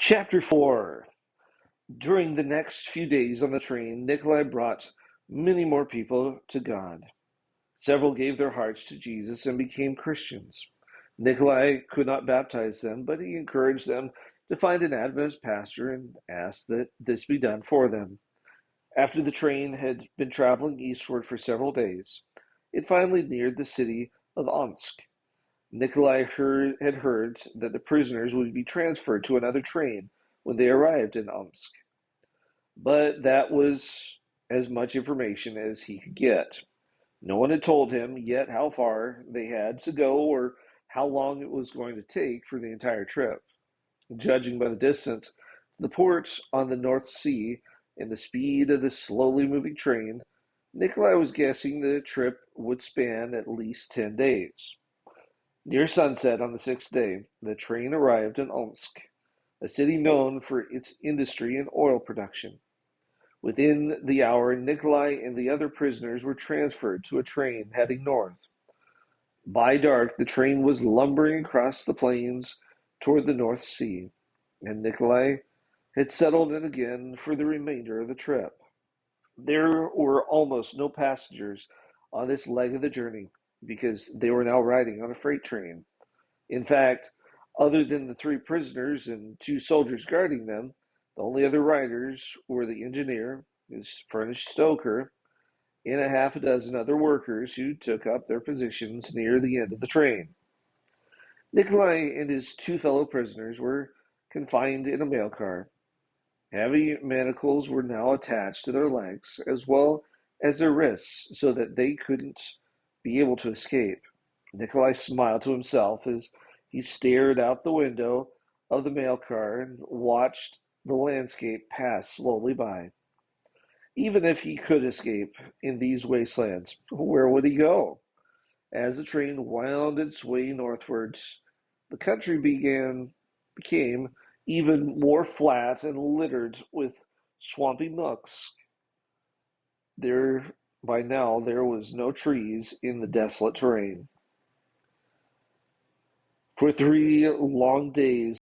Chapter 4. During the next few days on the train, Nikolai brought many more people to God. Several gave their hearts to Jesus and became Christians. Nikolai could not baptize them, but he encouraged them to find an Adventist pastor and asked that this be done for them. After the train had been traveling eastward for several days, it finally neared the city of Omsk. Nikolai had heard that the prisoners would be transferred to another train when they arrived in Omsk, but that was as much information as he could get. No one had told him yet how far they had to go or how long it was going to take for the entire trip. Judging by the distance to the port on the North Sea and the speed of the slowly moving train, Nikolai was guessing the trip would span at least 10 days. Near sunset on the sixth day, the train arrived in Omsk, a city known for its industry and oil production. Within the hour, Nikolai and the other prisoners were transferred to a train heading north. By dark, the train was lumbering across the plains toward the North Sea, and Nikolai had settled in again for the remainder of the trip. There were almost no passengers on this leg of the journey because they were now riding on a freight train. In fact, other than the three prisoners and two soldiers guarding them, the only other riders were the engineer, his furnace stoker, and a half a dozen other workers who took up their positions near the end of the train. Nikolai and his two fellow prisoners were confined in a mail car. Heavy manacles were now attached to their legs as well as their wrists so that they couldn't be able to escape. Nikolai smiled to himself as he stared out the window of the mail car and watched the landscape pass slowly by. Even if he could escape in these wastelands, where would he go? As the train wound its way northward, the country became even more flat and littered with swampy nooks. There by now there was no trees in the desolate terrain. For 3 long days